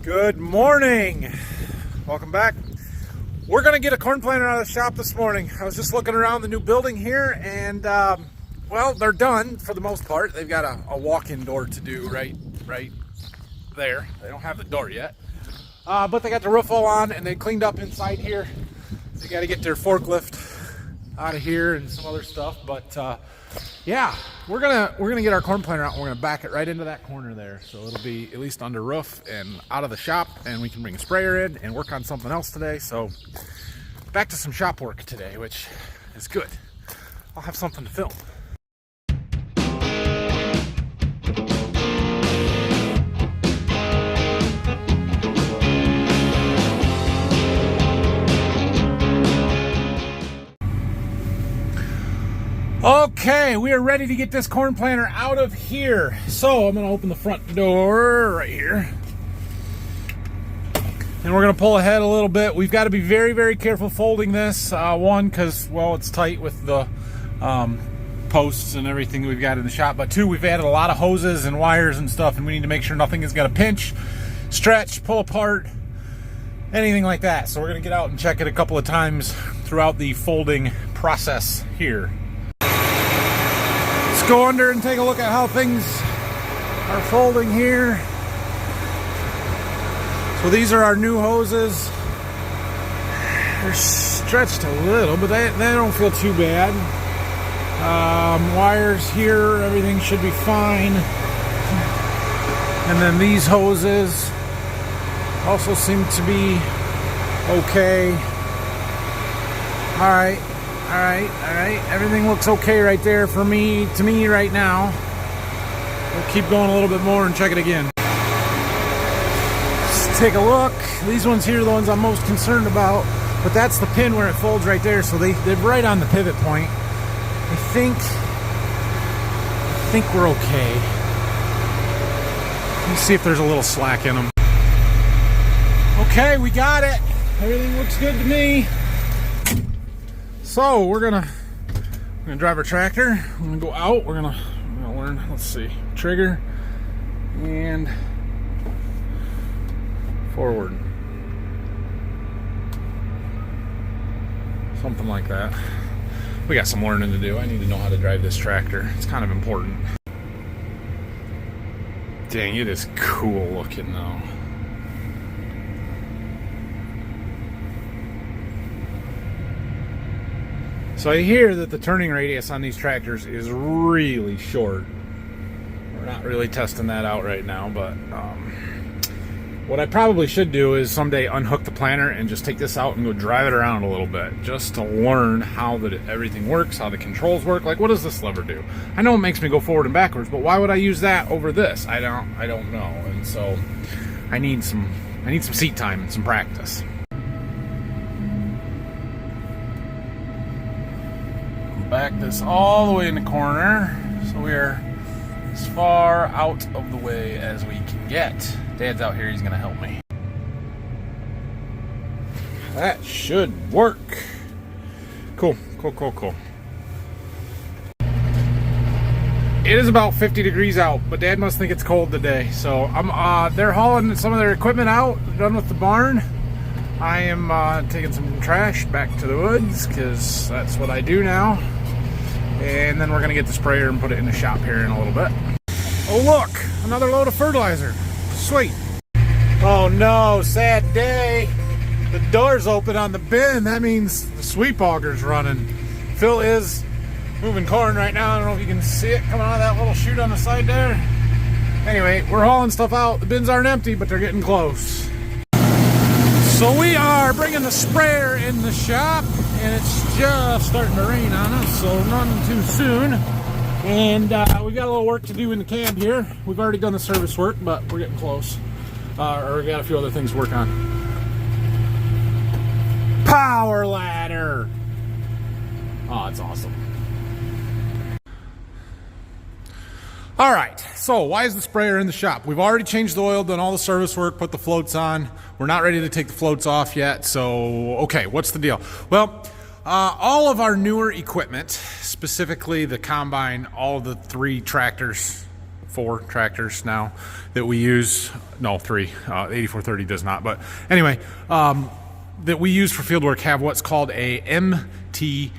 Good morning. Welcome back. We're going to get a corn planter out of the shop this morning. I was just looking around the new building here and, well, they're done for the most part. They've got a walk-in door to do right there. They don't have the door yet. But they got the roof all on and they cleaned up inside here. They got to get their forklift out of here and some other stuff. But, yeah, we're gonna get our corn planter out and we're gonna back it right into that corner there. So it'll be at least under roof and out of the shop, and we can bring a sprayer in and work on something else today. So back to some shop work today, which is good. I'll have something to film. Okay, we are ready to get this corn planter out of here. So I'm going to open the front door right here. And we're going to pull ahead a little bit. We've got to be very, very careful folding this. One, because, well, it's tight with the posts and everything we've got in the shop. But two, we've added a lot of hoses and wires and stuff, and we need to make sure nothing is going to pinch, stretch, pull apart, anything like that. So we're going to get out and check it a couple of times throughout the folding process here. Let's go under and take a look at how things are folding here. So these are our new hoses. They're stretched a little, but they don't feel too bad. Wires here, everything should be fine. And then these hoses also seem to be okay. All right. Everything looks okay right there to me right now. We'll keep going a little bit more and check it again. Let's take a look. These ones here are the ones I'm most concerned about, but that's the pin where it folds right there, so they're right on the pivot point. I think we're okay. Let me see if there's a little slack in them. Okay, we got it. Everything looks good to me. So we're gonna drive our tractor. We're gonna go out. We're gonna learn. Let's see, trigger and forward, something like that. We got some learning to do. I need to know how to drive this tractor. It's kind of important. Dang, it is cool looking though. So I hear that the turning radius on these tractors is really short. We're not really testing that out right now, but what I probably should do is someday unhook the planter and just take this out and go drive it around a little bit, just to learn how everything works, how the controls work. Like, what does this lever do? I know it makes me go forward and backwards, but why would I use that over this? I don't know. And so I need some seat time and some practice. Back this all the way in the corner, so we're as far out of the way as we can get. Dad's out here, he's gonna help me. That should work. Cool. It is about 50 degrees out, but Dad must think it's cold today. So they're hauling some of their equipment out, done with the barn. I am taking some trash back to the woods, because that's what I do now. And then we're going to get the sprayer and put it in the shop here in a little bit. Oh look, another load of fertilizer. Sweet. Oh no, sad day. The door's open on the bin. That means the sweep auger's running. Phil is moving corn right now. I don't know if you can see it coming out of that little chute on the side there. Anyway, we're hauling stuff out. The bins aren't empty, but they're getting close. So we are bringing the sprayer in the shop, and it's just starting to rain on us, so none too soon. And we've got a little work to do in the cab here. We've already done the service work, but we're getting close. Or we've got a few other things to work on. Power ladder! Oh, it's awesome. All right, so why is the sprayer in the shop? We've already changed the oil, done all the service work, put the floats on. We're not ready to take the floats off yet, so okay, what's the deal? Well, all of our newer equipment, specifically the combine, all of the 3 tractors, 4 tractors now that we use. No, 3. 8430 does not. But anyway, that we use for field work have what's called a MTG,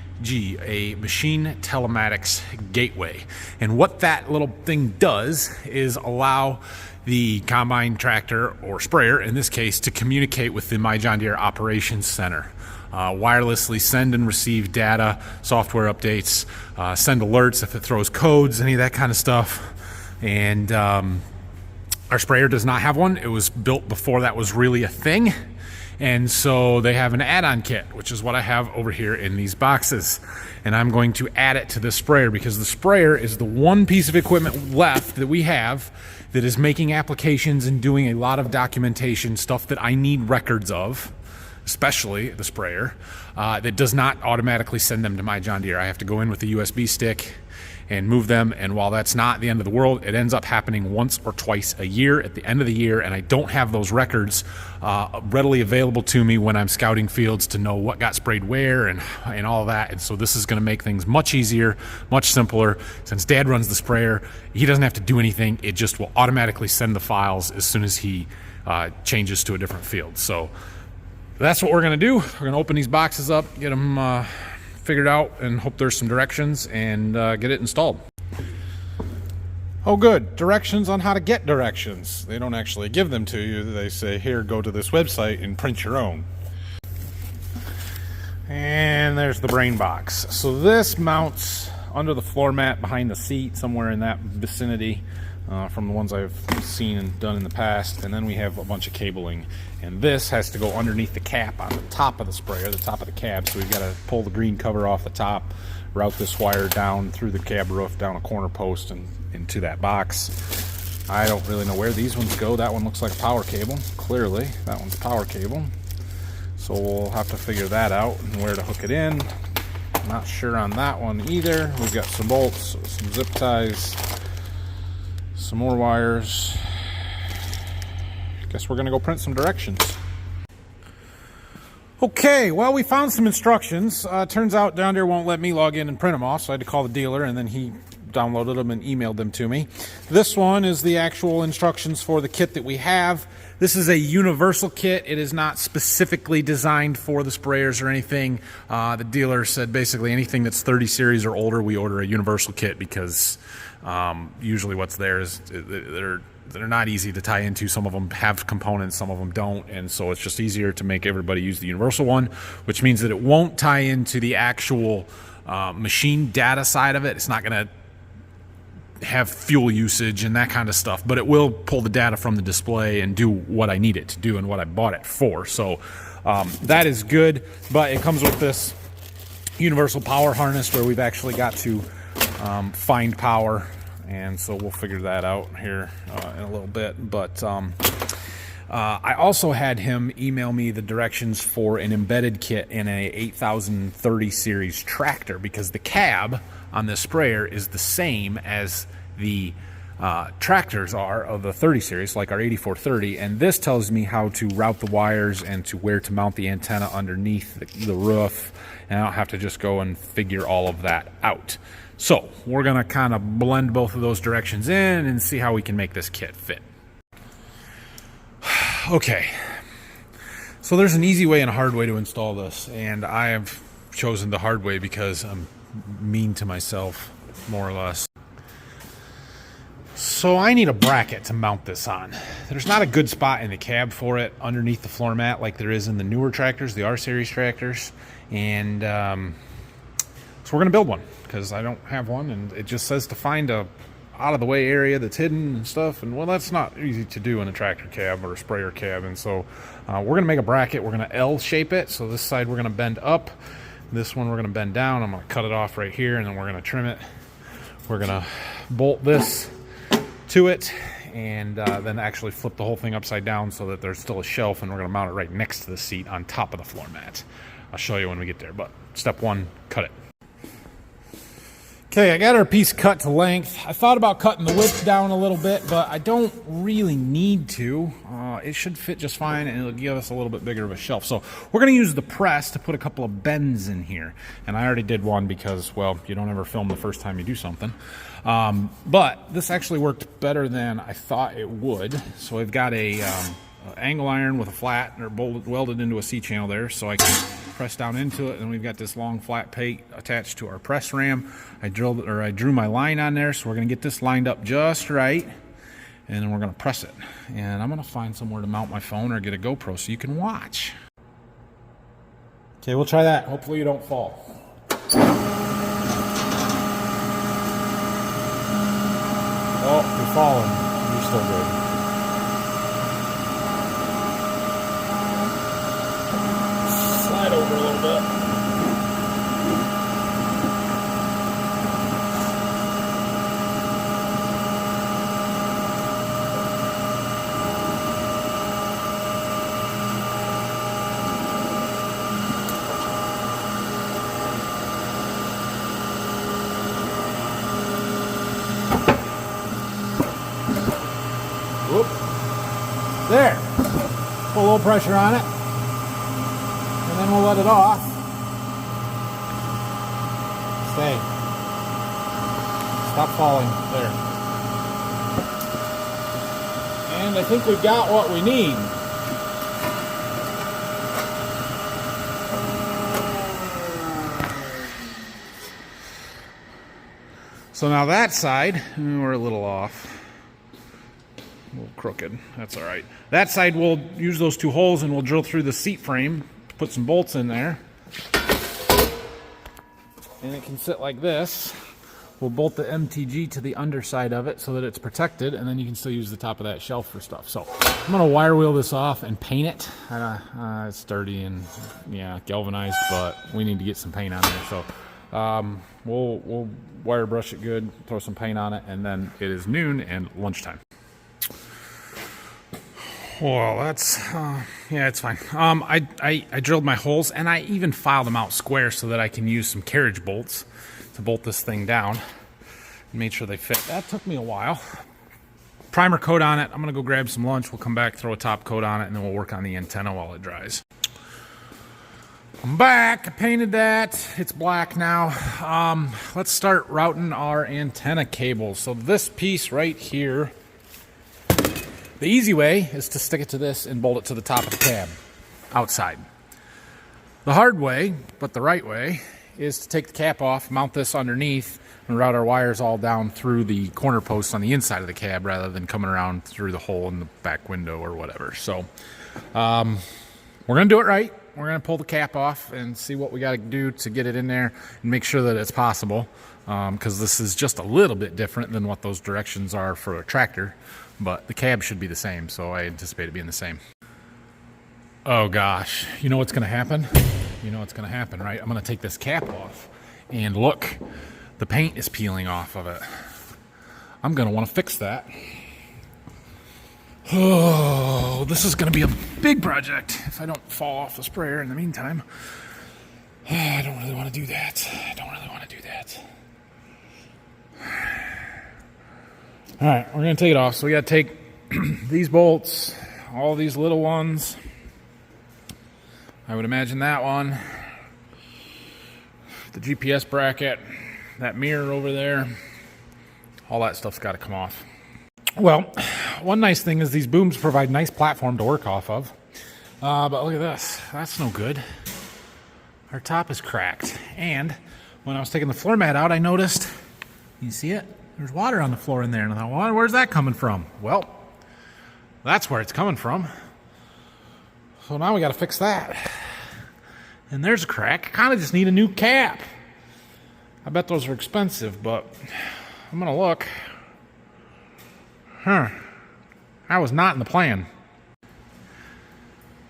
a machine telematics gateway. And what that little thing does is allow the combine tractor or sprayer, in this case, to communicate with the My John Deere Operations Center. Wirelessly send and receive data, software updates, send alerts if it throws codes, any of that kind of stuff. And our sprayer does not have one. It was built before that was really a thing. And so they have an add-on kit, which is what I have over here in these boxes. And I'm going to add it to the sprayer because the sprayer is the one piece of equipment left that we have that is making applications and doing a lot of documentation, stuff that I need records of, especially the sprayer, that does not automatically send them to My John Deere. I have to go in with a USB stick and move them, and while that's not the end of the world, it ends up happening once or twice a year at the end of the year, and I don't have those records readily available to me when I'm scouting fields to know what got sprayed where and all of that. And so this is going to make things much easier, much simpler. Since Dad runs the sprayer, he doesn't have to do anything. It just will automatically send the files as soon as he changes to a different field. So that's what we're going to do. We're going to open these boxes up, get them figured out, and hope there's some directions, and get it installed. Oh good, directions on how to get directions. They don't actually give them to you. They say, here, go to this website and print your own. And there's the brain box. So this mounts under the floor mat behind the seat, somewhere in that vicinity, from the ones I've seen and done in the past. And then we have a bunch of cabling, and this has to go underneath the cap on the top of the sprayer, the top of the cab. So we've got to pull the green cover off the top, route this wire down through the cab roof, down a corner post, and into that box. I don't really know where these ones go. That one looks like a power cable, clearly. That one's a power cable. So we'll have to figure that out and where to hook it in. Not sure on that one either. We've got some bolts, some zip ties, some more wires. Guess we're gonna go print some directions. Okay, well, we found some instructions. Turns out John Deere won't let me log in and print them off, so I had to call the dealer, and then he downloaded them and emailed them to me. This one is the actual instructions for the kit that we have. This is a universal kit. It is not specifically designed for the sprayers or anything. The dealer said basically anything that's 30 series or older, we order a universal kit, because usually what's there is they're not easy to tie into. Some of them have components, some of them don't, and so it's just easier to make everybody use the universal one, which means that it won't tie into the actual machine data side of it. It's not going to have fuel usage and that kind of stuff, but it will pull the data from the display and do what I need it to do and what I bought it for. So that is good, but it comes with this universal power harness where we've actually got to find power, and so we'll figure that out here in a little bit. But I also had him email me the directions for an embedded kit in a 8030 series tractor, because the cab on this sprayer is the same as the tractors are of the 30 series, like our 8430, and this tells me how to route the wires and to where to mount the antenna underneath the roof, and I don't have to just go and figure all of that out. So we're gonna kind of blend both of those directions in and see how we can make this kit fit. Okay, so there's an easy way and a hard way to install this, and I have chosen the hard way because I'm mean to myself, more or less. So I need a bracket to mount this on. There's not a good spot in the cab for it underneath the floor mat like there is in the newer tractors, the R-Series tractors, and so we're gonna build one because I don't have one, and it just says to find a out-of-the-way area that's hidden and stuff, and well, that's not easy to do in a tractor cab or a sprayer cab. And so we're gonna make a bracket. We're gonna L shape it. So this side we're gonna bend up, this one we're gonna bend down. I'm gonna cut it off right here, and then we're gonna trim it. We're gonna bolt this to it, and then actually flip the whole thing upside down so that there's still a shelf, and we're gonna mount it right next to the seat on top of the floor mat. I'll show you when we get there, but step one, cut it. Okay, I got our piece cut to length. I thought about cutting the width down a little bit, but I don't really need to. It should fit just fine, and it'll give us a little bit bigger of a shelf. So we're going to use the press to put a couple of bends in here. And I already did one because, well, you don't ever film the first time you do something. But this actually worked better than I thought it would. So I've got a angle iron with a flat, or welded into a C-channel there, so I can press down into it, and we've got this long flat plate attached to our press ram. I drew my line on there, so we're going to get this lined up just right, and then we're going to press it. And I'm going to find somewhere to mount my phone or get a GoPro so you can watch. Okay, we'll try that. Hopefully you don't fall. Oh, you're falling. You're still good. Slide over a little bit. Whoop. There. Put a little pressure on it. And then we'll let it off. Stay. Stop falling. There. And I think we've got what we need. So now that side, we're a little off. A little crooked. That's all right. That side, we'll use those two holes and we'll drill through the seat frame, put some bolts in there. And it can sit like this. We'll bolt the MTG to the underside of it so that it's protected, and then you can still use the top of that shelf for stuff. So I'm going to wire wheel this off and paint it. It's dirty and, yeah, galvanized, but we need to get some paint on there. So we'll wire brush it good, throw some paint on it, and then it is noon and lunchtime. Well, that's, yeah, it's fine. I drilled my holes, and I even filed them out square so that I can use some carriage bolts to bolt this thing down. Made sure they fit. That took me a while. Primer coat on it. I'm going to go grab some lunch. We'll come back, throw a top coat on it, and then we'll work on the antenna while it dries. I'm back. I painted that. It's black now. Let's start routing our antenna cables. So this piece right here, the easy way is to stick it to this and bolt it to the top of the cab outside. The hard way, but the right way, is to take the cap off, mount this underneath, and route our wires all down through the corner posts on the inside of the cab rather than coming around through the hole in the back window or whatever. So we're going to do it right. We're going to pull the cap off and see what we got to do to get it in there and make sure that it's possible, because this is just a little bit different than what those directions are for a tractor. But the cab should be the same, so I anticipate it being the same. Oh gosh, you know what's going to happen? You know what's going to happen, right? I'm going to take this cap off, and look, the paint is peeling off of it. I'm going to want to fix that. Oh, this is going to be a big project if I don't fall off the sprayer in the meantime. Oh, I don't really want to do that. I don't really want to do that. All right, we're going to take it off. So we got to take these bolts, all these little ones. I would imagine that one, the GPS bracket, that mirror over there, all that stuff's got to come off. Well, one nice thing is these booms provide a nice platform to work off of. But look at this. That's no good. Our top is cracked. And when I was taking the floor mat out, I noticed, you see it? There's water on the floor in there. And I thought, well, where's that coming from? Well, that's where it's coming from. So now we got to fix that. And there's a crack. I kind of just need a new cap. I bet those are expensive, but I'm going to look. That was not in the plan.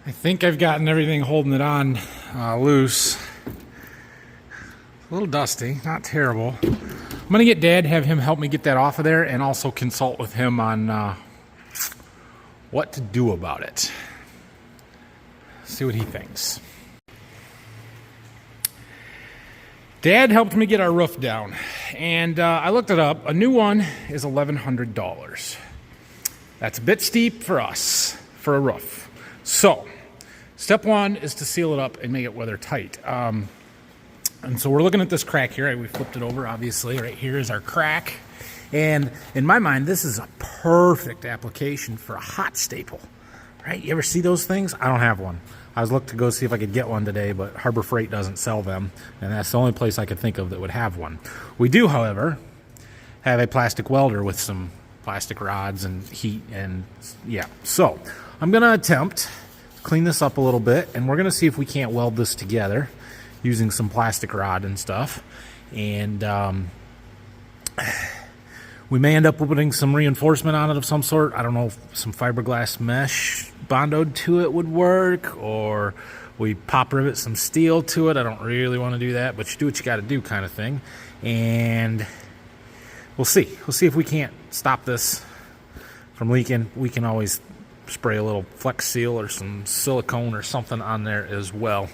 I think I've gotten everything holding it on loose. A little dusty, not terrible. I'm going to get Dad, have him help me get that off of there, and also consult with him on what to do about it. See what he thinks. Dad helped me get our roof down, And I looked it up. A new one is $1,100. That's a bit steep for us for a roof. So step one is to seal it up and make it weather tight. And so we're looking at this crack here. We flipped it over, obviously. Right here is our crack. And in my mind, this is a perfect application for a hot staple, right? You ever see those things? I don't have one. I was looking to go see if I could get one today, but Harbor Freight doesn't sell them, and that's the only place I could think of that would have one. We do, however, have a plastic welder with some plastic rods and heat, and yeah. So I'm going to attempt to clean this up a little bit, and we're going to see if we can't weld this together using some plastic rod and stuff. And we may end up putting some reinforcement on it of some sort. I don't know if some fiberglass mesh bondoed to it would work, or we pop rivet some steel to it. I don't really want to do that, but you do what you got to do kind of thing. And we'll see. We'll see if we can't stop this from leaking. We can always spray a little Flex Seal or some silicone or something on there as well.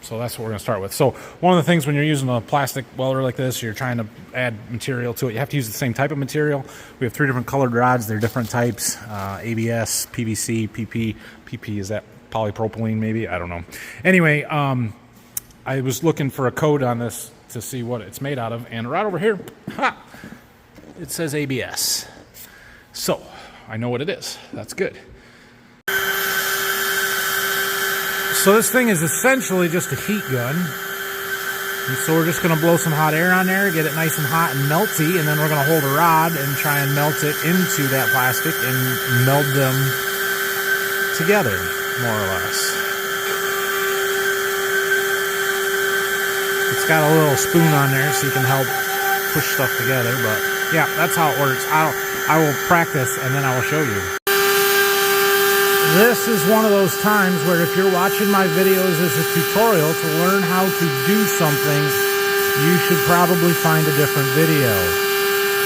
So that's what we're going to start with. So one of the things when you're using a plastic welder like this, you're trying to add material to it, you have to use the same type of material. We have 3 different colored rods. They're different types, ABS, PVC, PP. PP, is that polypropylene maybe? I don't know. Anyway, I was looking for a code on this to see what it's made out of, and right over here, it says ABS. So I know what it is. That's good. So this thing is essentially just a heat gun. And so we're just going to blow some hot air on there, get it nice and hot and melty, and then we're going to hold a rod and try and melt it into that plastic and meld them together, more or less. It's got a little spoon on there so you can help push stuff together, but yeah, that's how it works. I will practice and then I will show you. This is one of those times where if you're watching my videos as a tutorial to learn how to do something, you should probably find a different video.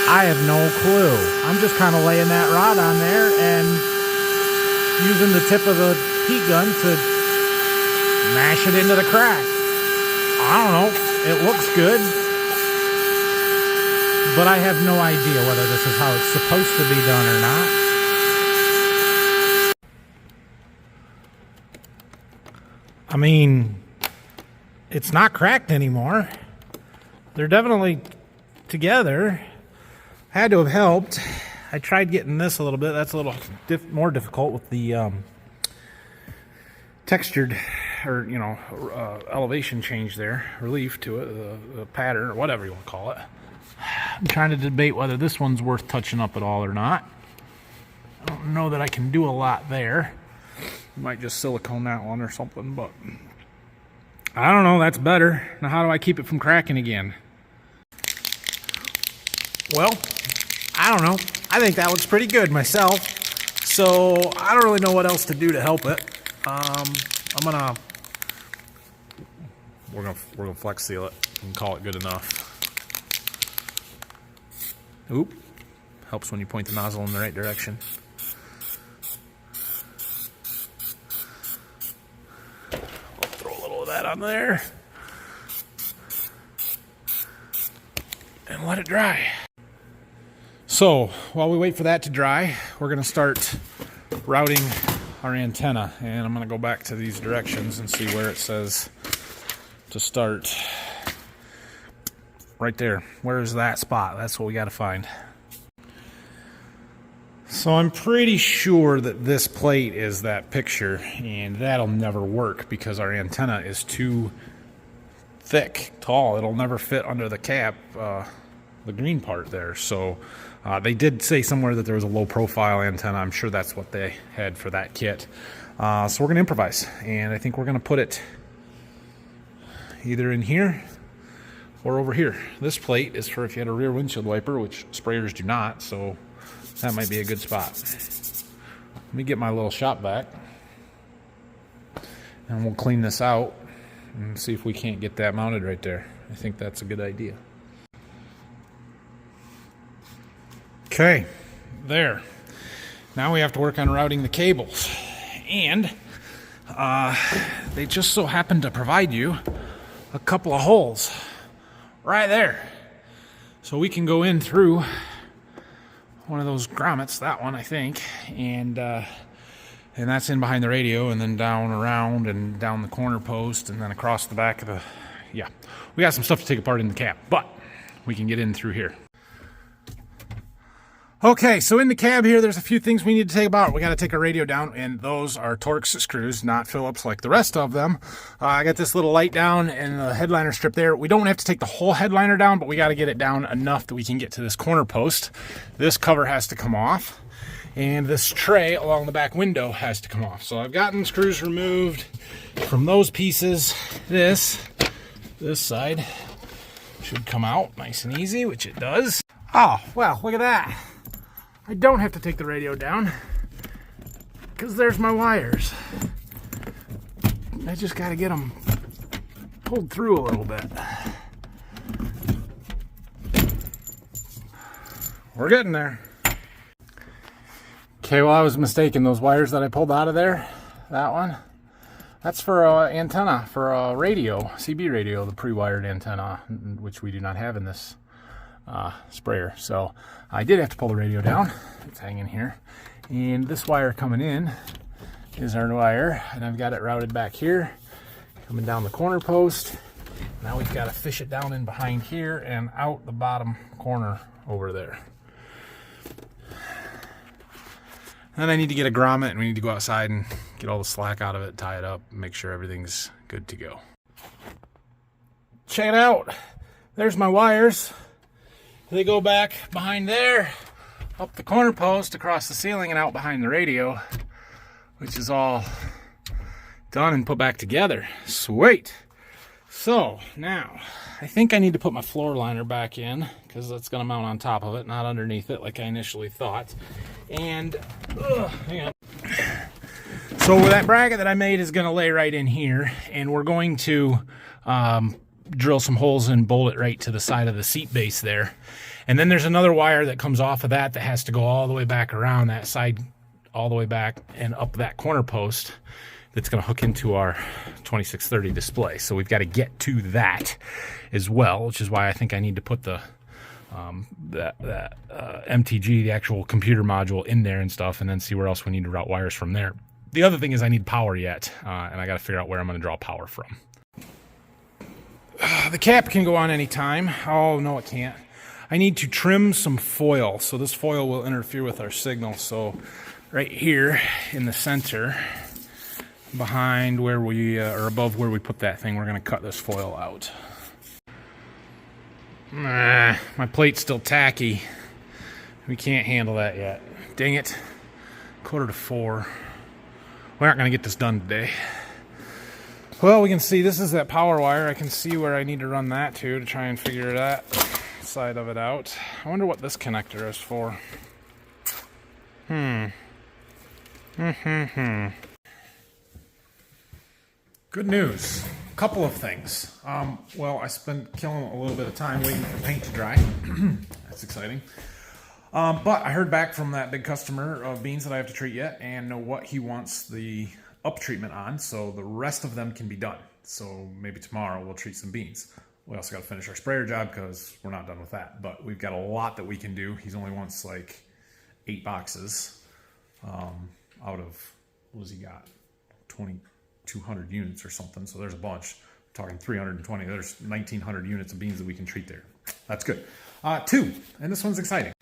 I have no clue. I'm just kind of laying that rod on there and using the tip of the heat gun to mash it into the crack. I don't know. It looks good. But I have no idea whether this is how it's supposed to be done or not. I mean, it's not cracked anymore. They're definitely together. Had to have helped. I tried getting this a little bit. That's a little more difficult with the textured, or you know, elevation change there, relief to it, the pattern, or whatever you want to call it. I'm trying to debate whether this one's worth touching up at all or not. I don't know that I can do a lot there. Might just silicone that one or something, but I don't know. That's better. Now, how do I keep it from cracking again? Well, I don't know. I think that looks pretty good myself. So I don't really know what else to do to help it. We're gonna Flex Seal it and call it good enough. Oop, helps when you point the nozzle in the right direction. That on there and let it dry. So while we wait for that to dry, we're going to start routing our antenna, and I'm going to go back to these directions and see where it says to start. Right there. Where's that spot? That's what we got to find. So I'm pretty sure that this plate is that picture, and that'll never work because our antenna is too thick, tall. It'll never fit under the cap, the green part there. So they did say somewhere that there was a low profile antenna. I'm sure that's what they had for that kit. So we're going to improvise, and I think we're going to put it either in here or over here. This plate is for if you had a rear windshield wiper, which sprayers do not, so that might be a good spot. Let me get my little shop vac, and we'll clean this out and see if we can't get that mounted right there. I think that's a good idea. Okay, there. Now we have to work on routing the cables. And they just so happen to provide you a couple of holes right there. So we can go in through one of those grommets, that one I think, and that's in behind the radio, and then down around and down the corner post, and then across the back of the, yeah. We got some stuff to take apart in the cab, but we can get in through here. Okay, so in the cab here, there's a few things we need to take apart. We got to take our radio down, and those are Torx screws, not Phillips like the rest of them. I got this little light down and the headliner strip there. We don't have to take the whole headliner down, but we got to get it down enough that we can get to this corner post. This cover has to come off, and this tray along the back window has to come off. So I've gotten screws removed from those pieces. This side should come out nice and easy, which it does. Oh, well, look at that. I don't have to take the radio down because there's my wires. I just got to get them pulled through a little bit. We're getting there. Okay, well, I was mistaken. Those wires that I pulled out of there, that one, that's for an antenna, for a radio, CB radio, the pre-wired antenna, which we do not have in this sprayer. So I did have to pull the radio down. It's hanging here, and this wire coming in is our wire, and I've got it routed back here coming down the corner post. Now we've got to fish it down in behind here and out the bottom corner over there. Then I need to get a grommet, and we need to go outside and get all the slack out of it, tie it up, make sure everything's good to go. Check it out. There's my wires. They go back behind there, up the corner post, across the ceiling, and out behind the radio, which is all done and put back together. Sweet. So now I think I need to put my floor liner back in because that's going to mount on top of it, not underneath it like I initially thought. And hang on. So that bracket that I made is going to lay right in here, and we're going to drill some holes and bolt it right to the side of the seat base there. And then there's another wire that comes off of that has to go all the way back around that side, all the way back and up that corner post that's going to hook into our 2630 display. So we've got to get to that as well, which is why I think I need to put the MTG, the actual computer module, in there and stuff, and then see where else we need to route wires from there. The other thing is I need power yet, and I got to figure out where I'm going to draw power from. The cap can go on anytime. Oh, no, it can't. I need to trim some foil, so this foil will interfere with our signal. So right here in the center, behind where we, or above where we put that thing, we're going to cut this foil out. My plate's still tacky. We can't handle that yet. Dang it. 3:45. We aren't going to get this done today. Well, we can see this is that power wire. I can see where I need to run that to try and figure that side of it out. I wonder what this connector is for. Good news. A couple of things. Well, I spent killing a little bit of time waiting for paint to dry. That's exciting. But I heard back from that big customer of beans that I have to treat yet and know what he wants the up treatment on, so the rest of them can be done. So maybe tomorrow we'll treat some beans. We also got to finish our sprayer job because we're not done with that. But we've got a lot that we can do. He's only wants like 8 boxes out of, what has he got? 2,200 units or something. So there's a bunch. We're talking 320. There's 1,900 units of beans that we can treat there. That's good. 2, and this one's exciting.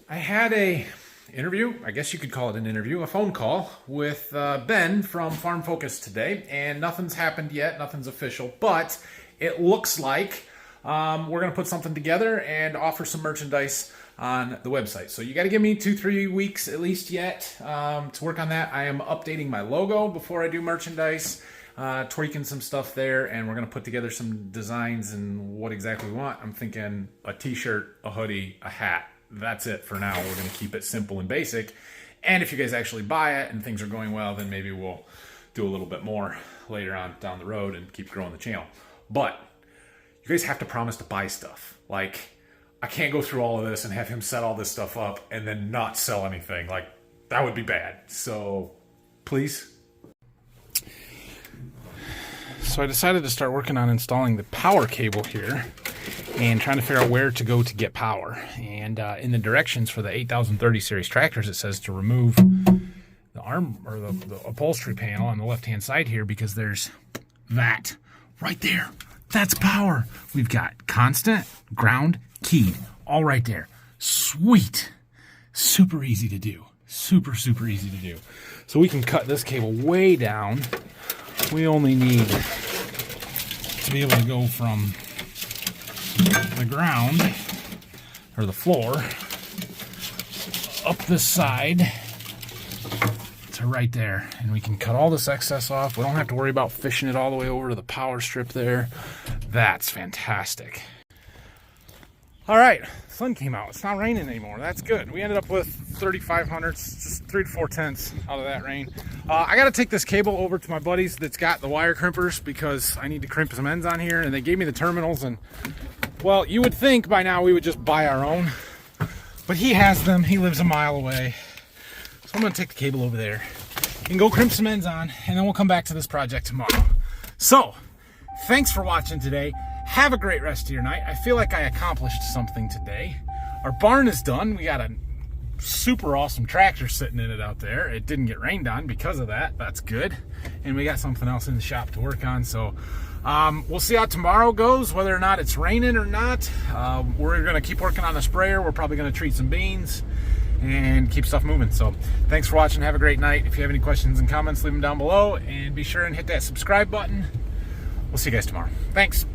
I had a interview, I guess you could call it an interview, a phone call with Ben from Farm Focus today, and nothing's happened yet, nothing's official, but it looks like we're going to put something together and offer some merchandise on the website. So you got to give me 2-3 weeks at least yet to work on that. I am updating my logo before I do merchandise, tweaking some stuff there, and we're going to put together some designs and what exactly we want. I'm thinking a t-shirt, a hoodie, a hat. That's it for now. We're going to keep it simple and basic. And if you guys actually buy it and things are going well, then maybe we'll do a little bit more later on down the road and keep growing the channel. But you guys have to promise to buy stuff. Like, I can't go through all of this and have him set all this stuff up and then not sell anything. Like, that would be bad. So, please. So I decided to start working on installing the power cable here. and trying to figure out where to go to get power. And in the directions for the 8030 series tractors, it says to remove the arm or the upholstery panel on the left-hand side here, because there's that right there. That's power. We've got constant, ground, keyed, all right there. Sweet. Super easy to do. Super, super easy to do. So we can cut this cable way down. We only need to be able to go from the ground or the floor up this side to right there, and we can cut all this excess off. We don't have to worry about fishing it all the way over to the power strip there. That's fantastic. All right, sun came out. It's not raining anymore. That's good. We ended up with 3,500, just 3 to 4 tenths out of that rain. I got to take this cable over to my buddies that's got the wire crimpers, because I need to crimp some ends on here, and they gave me the terminals. And well, you would think by now we would just buy our own, but he has them. He lives a mile away. So I'm going to take the cable over there and go crimp some ends on, and then we'll come back to this project tomorrow. So, thanks for watching today. Have a great rest of your night. I feel like I accomplished something today. Our barn is done. We got a super awesome tractor sitting in it out there. It didn't get rained on because of that. That's good. And we got something else in the shop to work on. So we'll see how tomorrow goes, whether or not it's raining or not. We're going to keep working on the sprayer. We're probably going to treat some beans and keep stuff moving. So thanks for watching. Have a great night. If you have any questions and comments, leave them down below, and be sure and hit that subscribe button. We'll see you guys tomorrow. Thanks.